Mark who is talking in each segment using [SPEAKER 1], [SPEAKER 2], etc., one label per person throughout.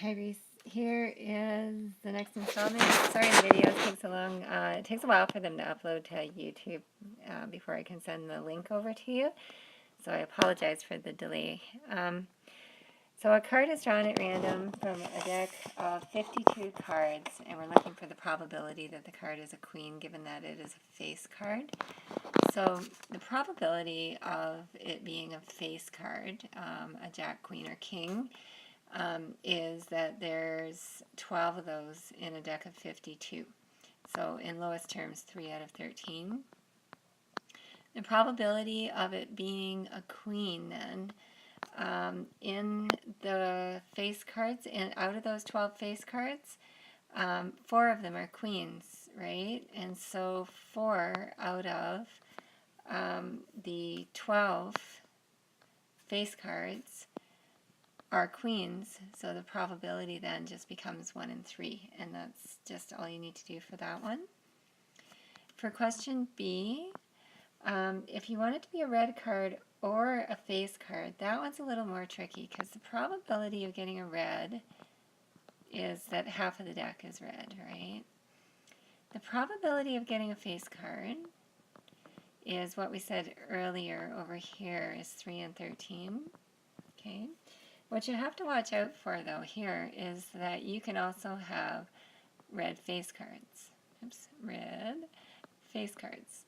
[SPEAKER 1] Hi Rhys, here is the next installment. Sorry the video takes so long. It takes a while for them to upload to YouTube before I can send the link over to you. So I apologize for the delay. So a card is drawn at random from a deck of 52 cards, and we're looking for the probability that the card is a queen, given that it is a face card. So the probability of it being a face card, a jack, queen, or king, is that there's 12 of those in a deck of 52. So in lowest terms, 3 out of 13. The probability of it being a queen then, in the face cards, and out of those 12 face cards, 4 of them are queens, right? And so 4 out of the 12 face cards are queens, so the probability then just becomes 1 in 3, and that's just all you need to do for that one. For question B, if you want it to be a red card or a face card, that one's a little more tricky because the probability of getting a red is that half of the deck is red, right? The probability of getting a face card is what we said earlier over here is 3 in 13, okay? What you have to watch out for, though, here is that you can also have red face cards. Oops, red face cards.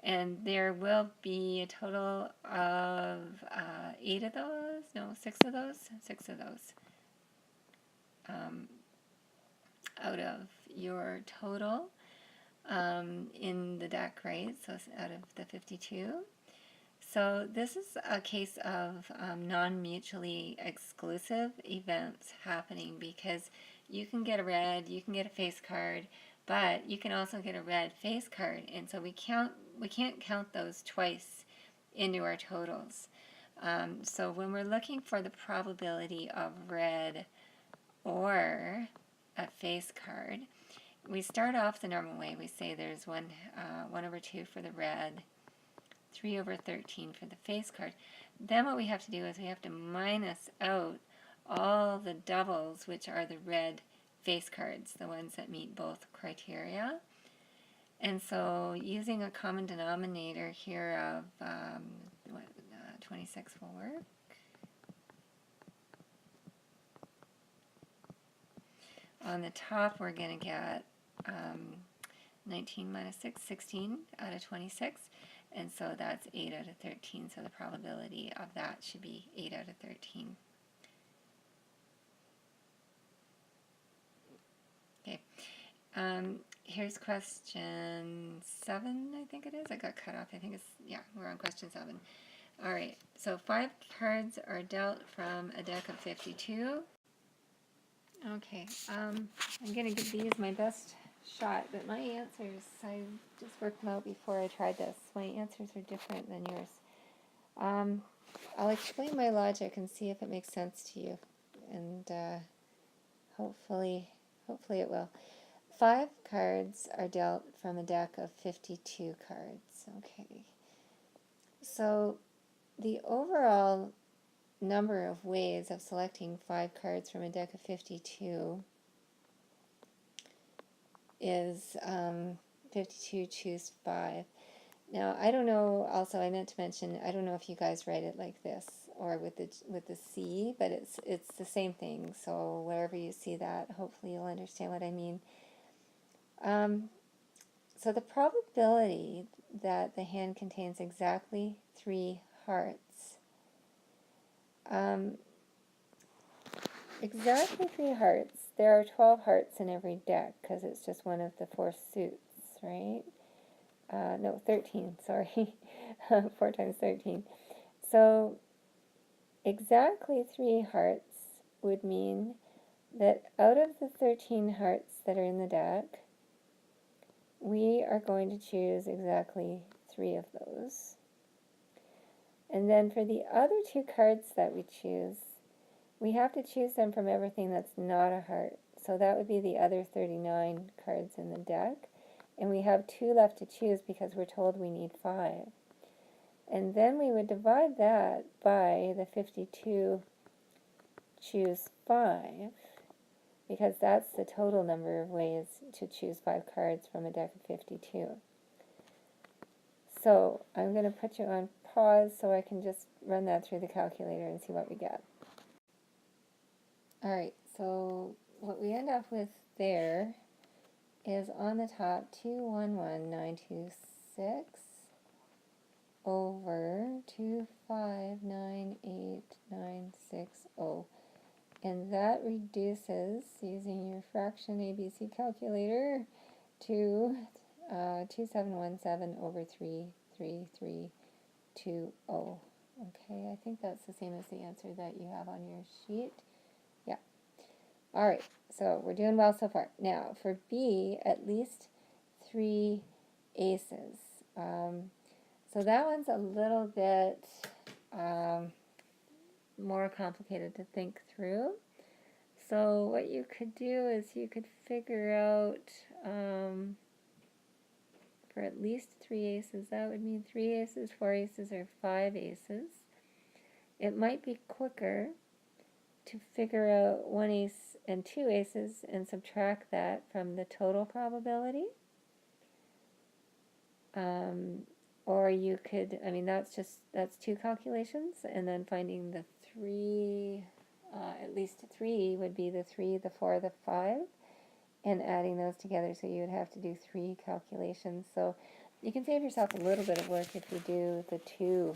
[SPEAKER 1] And there will be a total of 8 of those, no, 6 of those, 6 of those out of your total in the deck, right? So out of the 52. So this is a case of non-mutually exclusive events happening, because you can get a red, you can get a face card, but you can also get a red face card, and so we can't count those twice into our totals. So when we're looking for the probability of red or a face card, we start off the normal way. We say there's 1 over 2 for the red, 3 over 13 for the face card. Then what we have to do is we have to minus out all the doubles, which are the red face cards, the ones that meet both criteria. And so using a common denominator here of 26 will work. On the top we're going to get 19 minus 6, 16 out of 26. And so that's 8 out of 13, so the probability of that should be 8 out of 13. Okay, here's question 7, I think it is. I got cut off. I think it's, yeah, we're on question 7. All right, so 5 cards are dealt from a deck of 52. Okay, I'm going to give these my best shot, but my answers, I just worked them out before I tried this. My answers are different than yours. I'll explain my logic and see if it makes sense to you, and hopefully it will. 5 cards are dealt from a deck of 52 cards. Okay, so the overall number of ways of selecting 5 cards from a deck of 52 is 52 choose 5. Now I don't know, also I meant to mention, I don't know if you guys write it like this or with the C, but it's the same thing, so wherever you see that, hopefully you'll understand what I mean. So the probability that the hand contains exactly 3 hearts, exactly 3 hearts. There are 12 hearts in every deck because it's just one of the 4 suits, right? No, 13, sorry. 4 times 13. So exactly 3 hearts would mean that out of the 13 hearts that are in the deck, we are going to choose exactly 3 of those. And then for the other 2 cards that we choose, we have to choose them from everything that's not a heart. So that would be the other 39 cards in the deck. And we have 2 left to choose because we're told we need 5. And then we would divide that by the 52 choose 5, because that's the total number of ways to choose 5 cards from a deck of 52. So I'm going to put you on pause so I can just run that through the calculator and see what we get. Alright, so what we end up with there is on the top 211,926 over 2598960. And that reduces, using your fraction ABC calculator, to 2717 over 33320. Okay, I think that's the same as the answer that you have on your sheet. Yeah. All right, so we're doing well so far. Now, for B, at least 3 aces. So that one's a little bit more complicated to think through. So what you could do is you could figure out for at least 3 aces, that would mean 3 aces, 4 aces, or 5 aces. It might be quicker to figure out 1 ace and 2 aces and subtract that from the total probability. Or you could, I mean, that's 2 calculations, and then finding the 3, at least 3 would be the 3, the 4, the 5, and adding those together, so you would have to do 3 calculations. So you can save yourself a little bit of work if you do the 2.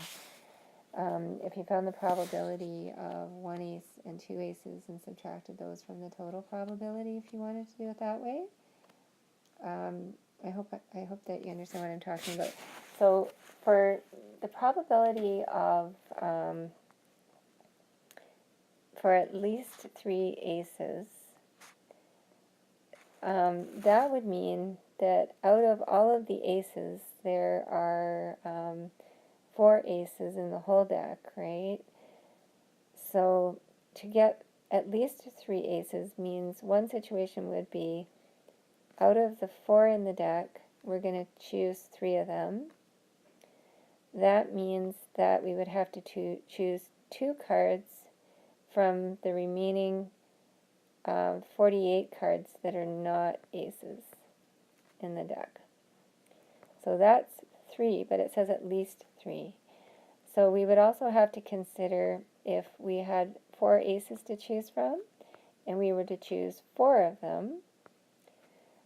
[SPEAKER 1] If you found the probability of 1 ace and 2 aces and subtracted those from the total probability, if you wanted to do it that way. I hope that you understand what I'm talking about. So for the probability of for at least 3 aces, that would mean that out of all of the aces, there are 4 aces in the whole deck, right? So to get at least 3 aces means one situation would be, out of the 4 in the deck, we're going to choose 3 of them. That means that we would have to choose 2 cards from the remaining 48 cards that are not aces in the deck. So that's 3, but it says at least 3. So we would also have to consider if we had 4 aces to choose from, and we were to choose 4 of them,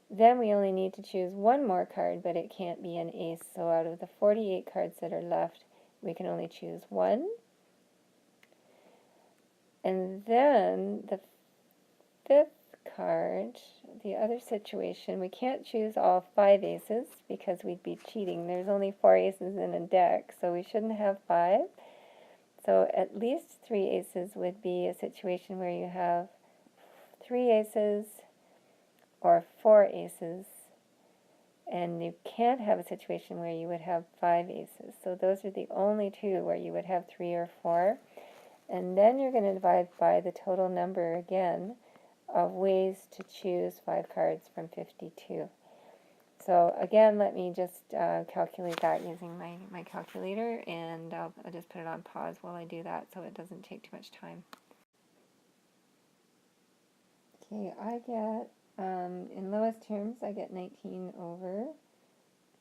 [SPEAKER 1] then we only need to choose 1 more card, but it can't be an ace. So out of the 48 cards that are left, we can only choose 1. And then the 5th card, the other situation, we can't choose all 5 aces because we'd be cheating. There's only 4 aces in a deck, so we shouldn't have 5. So at least 3 aces would be a situation where you have 3 aces or 4 aces, and you can't have a situation where you would have 5 aces. So those are the only 2 where you would have 3 or 4. And then you're going to divide by the total number again of ways to choose 5 cards from 52. So again, let me just calculate that using my calculator, and I'll just put it on pause while I do that so it doesn't take too much time. Okay, I get, in lowest terms, I get 19 over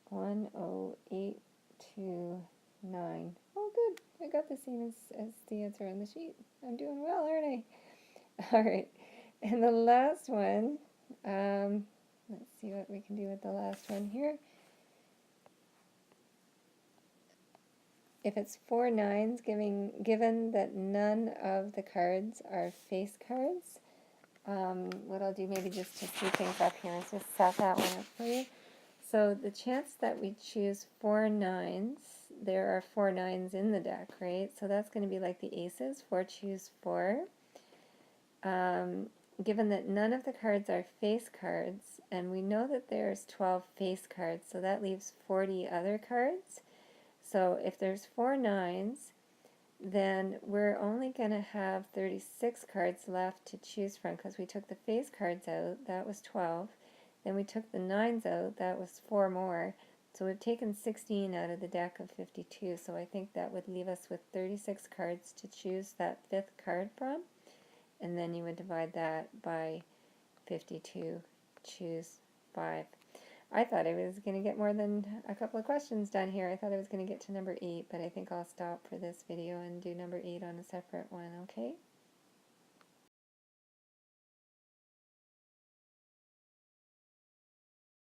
[SPEAKER 1] 10829. Oh, good. I got the same as the answer on the sheet. I'm doing well, aren't I? All right. And the last one, let's see what we can do with the last one here. If it's 4 nines, given that none of the cards are face cards, what I'll do maybe just to speed things up here is just set that one up for you. So the chance that we choose 4 nines, there are 4 nines in the deck, right? So that's going to be like the aces, 4 choose 4. Given that none of the cards are face cards, and we know that there's 12 face cards, so that leaves 40 other cards. So if there's 4 nines, then we're only going to have 36 cards left to choose from, because we took the face cards out, that was 12. Then we took the nines out, that was 4 more. So we've taken 16 out of the deck of 52, so I think that would leave us with 36 cards to choose that 5th card from. and then you would divide that by 52, choose 5. I thought I was going to get more than a couple of questions done here. I thought I was going to get to number 8, but I think I'll stop for this video and do number 8 on a separate one, okay?